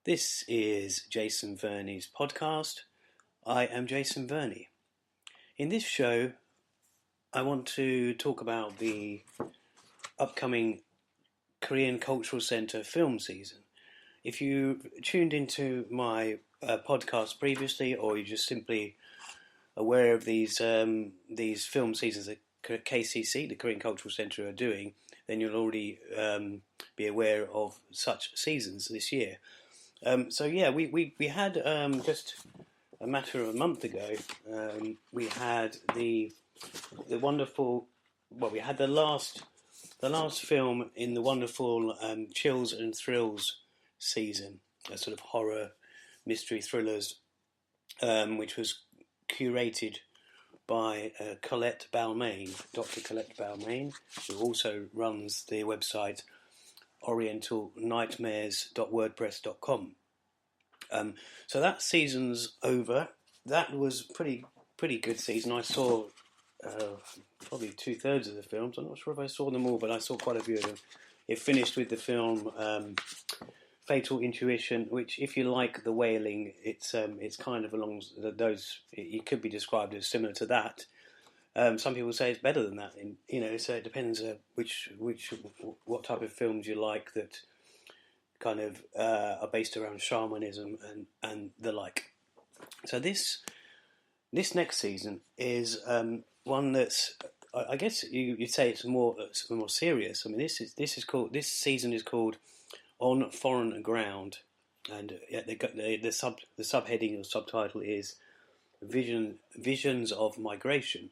This is Jason Verney's podcast. I am Jason Verney. In this show, I want to talk about the upcoming Korean Cultural Centre film season. If you tuned into my podcast previously, or you're just simply aware of these film seasons that KCC, the Korean Cultural Centre, are doing, then you'll already be aware of such seasons this year. We had just a matter of a month ago. We had the wonderful. Well, we had the last film in the wonderful Chills and Thrills season, a sort of horror mystery thrillers, which was curated by Colette Balmain, Dr. Colette Balmain, who also runs the website orientalnightmares.wordpress.com. So that season's over. That was pretty good season. I saw probably 2/3 of the films. I'm not sure if I saw them all, but I saw quite a few of them. It finished with the film Fatal Intuition, which, if you like the wailing, it's kind of along those. It could be described as similar to that. Some people say it's better than that. So it depends what type of films you like that kind of are based around shamanism and the like. So this next season is one that's, I guess you'd say it's more serious. I mean, this season is called On Foreign Ground, and the subheading or subtitle is Visions of Migration.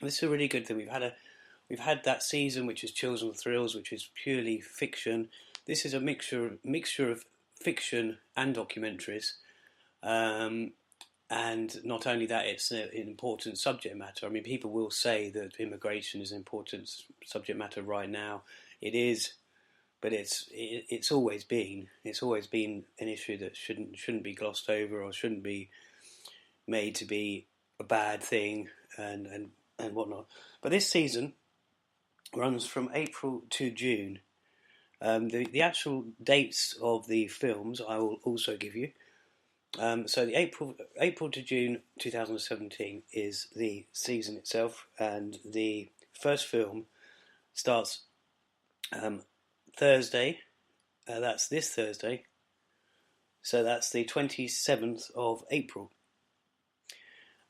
This is a really good thing. We've had that season, which is Chills and Thrills, which is purely fiction. This is a mixture of fiction and documentaries, and not only that, it's an important subject matter. I mean, people will say that immigration is an important subject matter right now. It is, but it's always been an issue that shouldn't be glossed over or shouldn't be made to be a bad thing and whatnot. But this season runs from April to June. The actual dates of the films I will also give you. So the April to June 2017 is the season itself, and the first film starts Thursday. That's this Thursday. So that's the 27th of April.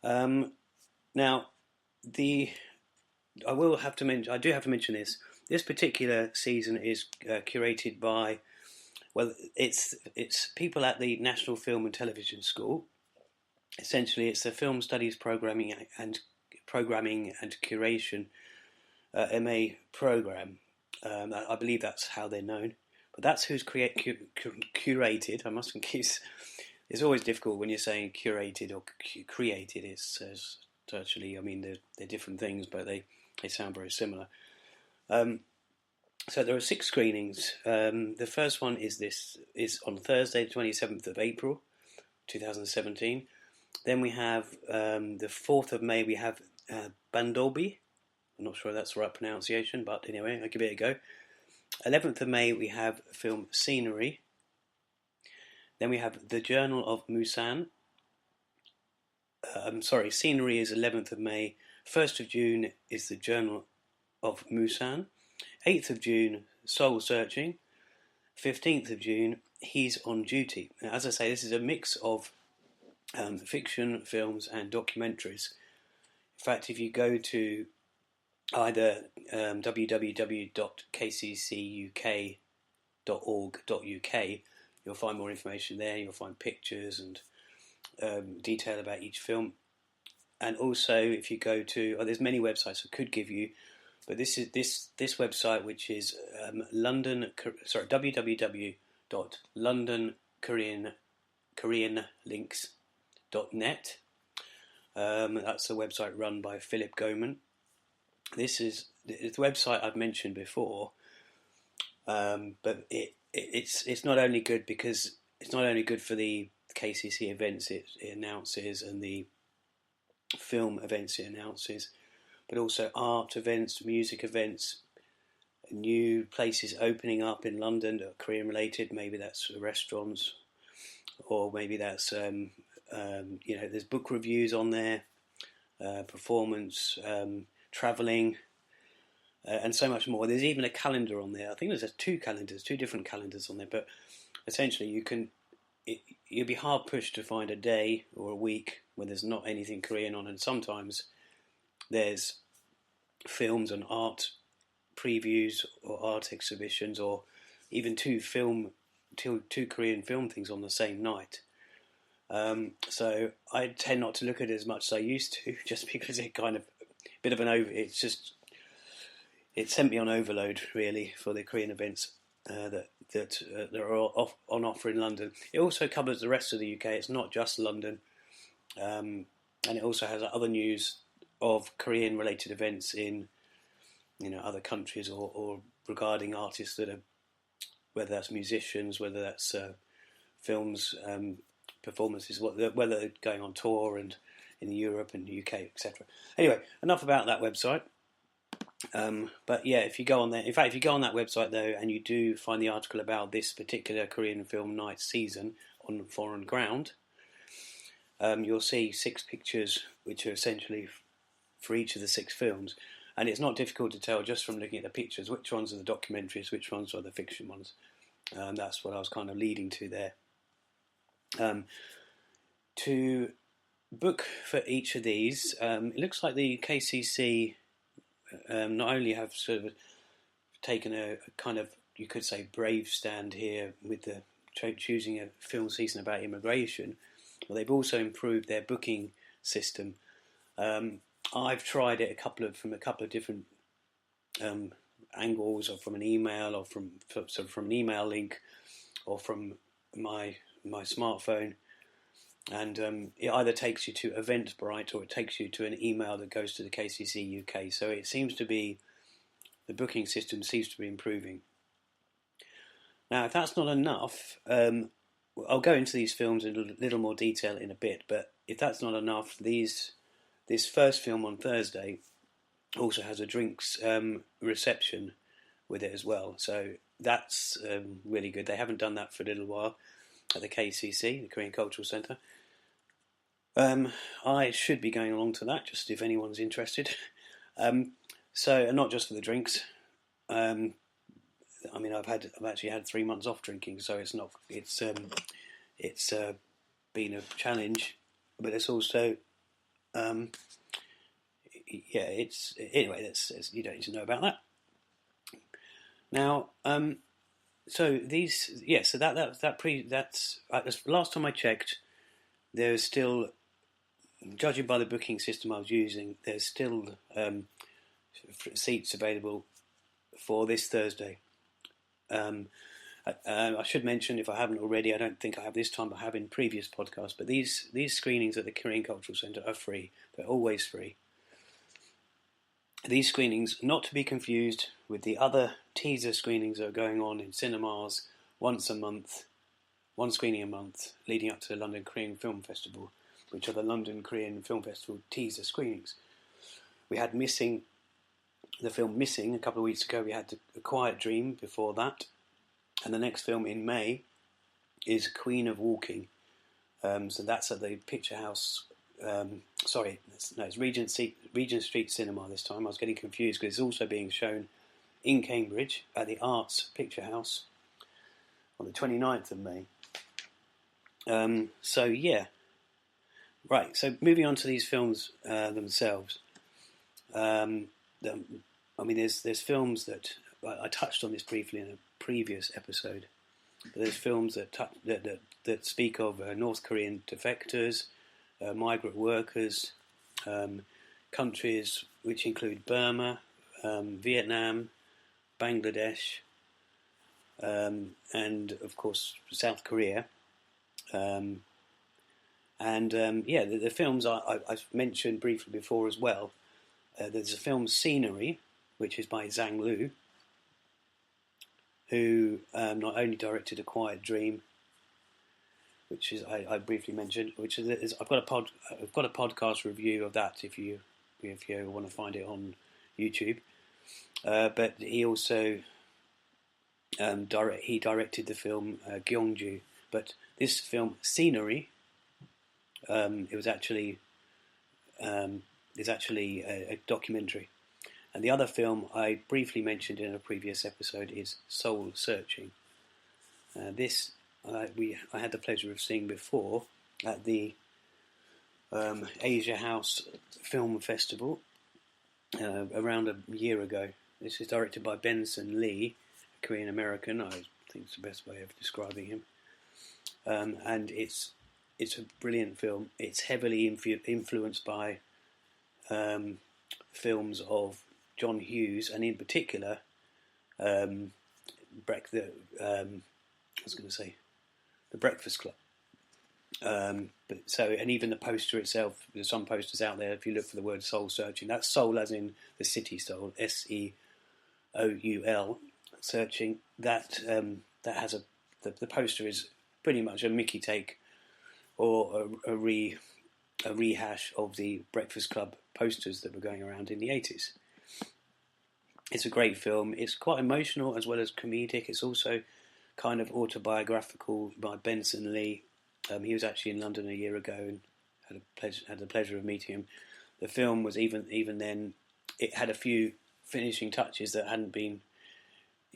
Now, I do have to mention this. This particular season is curated by, well, it's people at the National Film and Television School. Essentially, it's the Film Studies Programming and Curation MA program. I believe that's how they're known. But that's who's curated. I mustn't keep. It's always difficult when you're saying curated or created. It's actually, I mean, they're different things, but they sound very similar. So there are 6 screenings. The first one is on Thursday, the 27th of April, 2017. Then we have the 4th of May. We have Bandobi. I'm not sure if that's the right pronunciation, but anyway, I'll give it a go. 11th of May, we have film Scenery. Then we have The Journal of Musan. Scenery is 11th of May. 1st of June is The Journal of Musan. 8th of June, Soul Searching. 15th of June, He's on Duty. Now, as I say, this is a mix of fiction, films and documentaries. In fact, if you go to either www.kccuk.org.uk, you'll find more information there. You'll find pictures and detail about each film. And also, if you go to, there's many websites I could give you, but this is this website, which is www.londonkoreanlinks.net. That's a website run by Philip Goman. This is the website I've mentioned before, but it's not only good because it's not only good for the KCC events it announces and the film events it announces, but also art events, music events, new places opening up in London that are Korean related. Maybe that's restaurants or maybe that's there's book reviews on there, performance, travelling, and so much more. There's even a calendar on there. I think there's two different calendars on there. But essentially, you'd be hard pushed to find a day or a week when there's not anything Korean on, and sometimes there's films and art previews or art exhibitions, or even two Korean film things on the same night. So I tend not to look at it as much as I used to, just because it kind of bit of an over. It sent me on overload really for the Korean events that are on offer in London. It also covers the rest of the UK. It's not just London, and it also has other news of Korean related events in other countries or regarding artists that are, whether that's musicians, whether that's films, performances, whether they're going on tour and in Europe and the UK, etc. Anyway, enough about that website. But yeah, if you go on there, in fact, if you go on that website though, and you do find the article about this particular Korean film night season on foreign ground, you'll see 6 pictures, which are essentially for each of the 6 films. And it's not difficult to tell just from looking at the pictures which ones are the documentaries, which ones are the fiction ones. That's what I was kind of leading to there. To book for each of these, it looks like the KCC not only have sort of taken a kind of, you could say, brave stand here with the choosing a film season about immigration, but they've also improved their booking system. I've tried it from a couple of different angles, or from an email, or from an email link, or from my smartphone, and it either takes you to Eventbrite or it takes you to an email that goes to the KCC UK. So it seems to be, the booking system seems to be improving. Now, if that's not enough, I'll go into these films in a little more detail in a bit, but if that's not enough, this first film on Thursday also has a drinks reception with it as well. So that's really good. They haven't done that for a little while at the KCC, the Korean Cultural Centre. I should be going along to that, just if anyone's interested. So, and not just for the drinks. I mean, I've actually had 3 months off drinking, so it's been a challenge, but it's also, anyway. You don't need to know about that. Now, so that's last time I checked, there's still, judging by the booking system I was using, there's still seats available for this Thursday. I should mention, if I haven't already, I don't think I have this time, but I have in previous podcasts, but these screenings at the Korean Cultural Centre are free. They're always free. These screenings, not to be confused with the other teaser screenings that are going on in cinemas once a month, one screening a month, leading up to the London Korean Film Festival, which are the London Korean Film Festival teaser screenings. We had the film Missing a couple of weeks ago. We had A Quiet Dream before that, and the next film in May is Queen of Walking. So that's at the Picture House. It's Regent Street Cinema this time. I was getting confused because it's also being shown in Cambridge at the Arts Picture House on the 29th of May. So yeah. Right, so moving on to these films themselves. I mean, there's films that, I touched on this briefly in a previous episode, but there's films that speak of North Korean defectors, migrant workers, countries which include Burma, Vietnam, Bangladesh, and of course South Korea. The films I've mentioned briefly before as well. There's a film Scenery, which is by Zhang Lu, who not only directed A Quiet Dream, which is I briefly mentioned, which is I've got a podcast review of that if you want to find it on YouTube. But he also directed the film Gyeongju, But this film, Scenery, it was actually is actually a documentary. And the other film I briefly mentioned in a previous episode is Soul Searching. This I had the pleasure of seeing before at the Asia House Film Festival around a year ago. This is directed by Benson Lee, a Korean American. I think it's the best way of describing him. And it's a brilliant film. It's heavily influenced by films of John Hughes, and in particular, The Breakfast Club. And even the poster itself, there's some posters out there. If you look for the word "soul searching," that's soul as in the city soul, SEOUL, searching. That has the poster is pretty much a Mickey take or a rehash of the Breakfast Club posters that were going around in the 80s. It's a great film. It's quite emotional as well as comedic. It's also kind of autobiographical by Benson Lee. He was actually in London a year ago and had the pleasure of meeting him. The film was even then, it had a few finishing touches that hadn't been.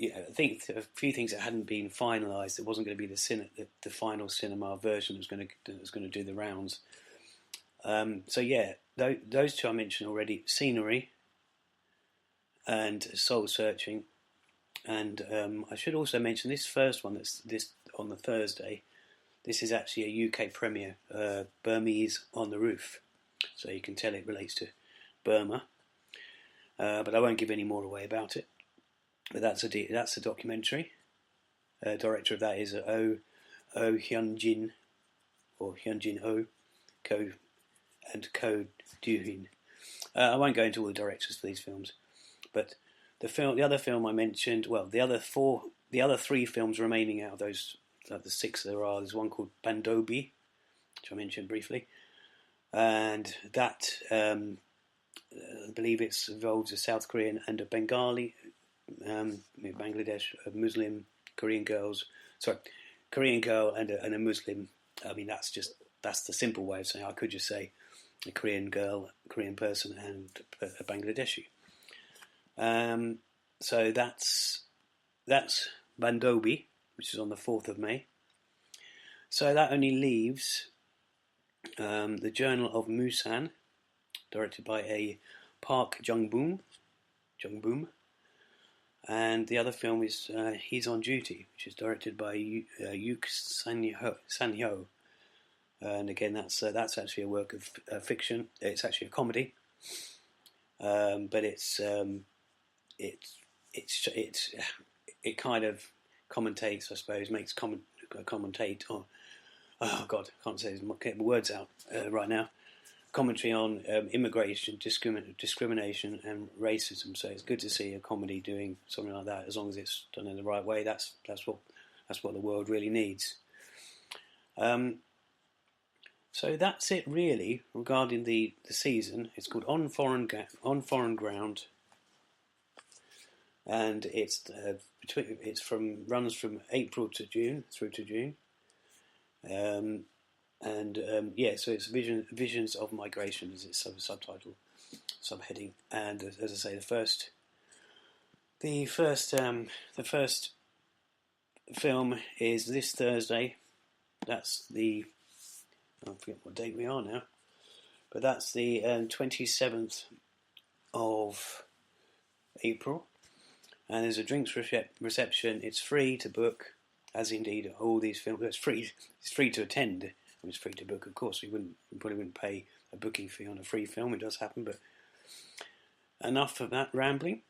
I think a few things that hadn't been finalised. It wasn't going to be the final cinema version that was going to do the rounds. Those two I mentioned already: Scenery and Soul Searching. And I should also mention this first one. This on the Thursday. This is actually a UK premiere, Burmese on the Roof. So you can tell it relates to Burma. But I won't give any more away about it. But that's a documentary. Director of that is Oh Hyun-jin, or Hyun-jin Oh, Ko Do-hin. I won't go into all the directors for these films, but the other film I mentioned, well, the other three films remaining out of those, the six there are, there's one called Bandobi, which I mentioned briefly, and that I believe it involves a South Korean and a Bengali, Bangladesh, a Muslim, Korean girl and a Muslim. I mean, that's the simple way of saying it. I could just say a Korean girl, a Korean person, and a Bangladeshi. So that's Bandobi, which is on the 4th of May. So that only leaves the Journal of Musan, directed by a Park Jung-boom. And the other film is He's on Duty, which is directed by Yuk San-hyo. And again, that's actually a work of fiction. It's actually a comedy, but it kind of commentates, I suppose, commentate on. Oh God, I can't get my words out right now. Commentary on immigration, discrimination, and racism. So it's good to see a comedy doing something like that, as long as it's done in the right way. That's what the world really needs. So that's it really regarding the season. It's called On Foreign Ground, and runs from April to June through to June. So it's Visions of Migration is its subheading, and as I say, the first film is this Thursday. That's I forget what date we are now, but that's the 27th of April, and there's a drinks reception. It's free to book, as indeed all these films. It's free to attend. It's free to book, of course. We probably wouldn't pay a booking fee on a free film. It does happen, but enough of that rambling.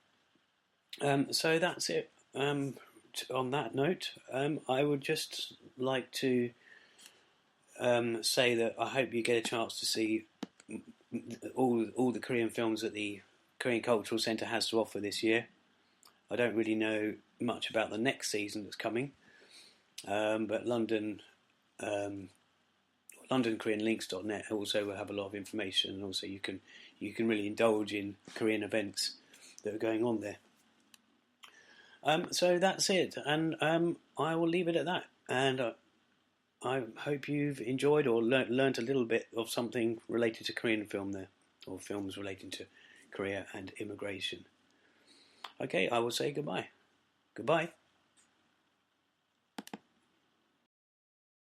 So that's it. On that note, I would just like to say that I hope you get a chance to see all the Korean films that the Korean Cultural Centre has to offer this year. I don't really know much about the next season that's coming, but LondonKoreanLinks.net also will have a lot of information, and also you can really indulge in Korean events that are going on there. So that's it, and I will leave it at that. And I hope you've enjoyed or learnt a little bit of something related to Korean film there, or films relating to Korea and immigration. Okay, I will say goodbye. Goodbye.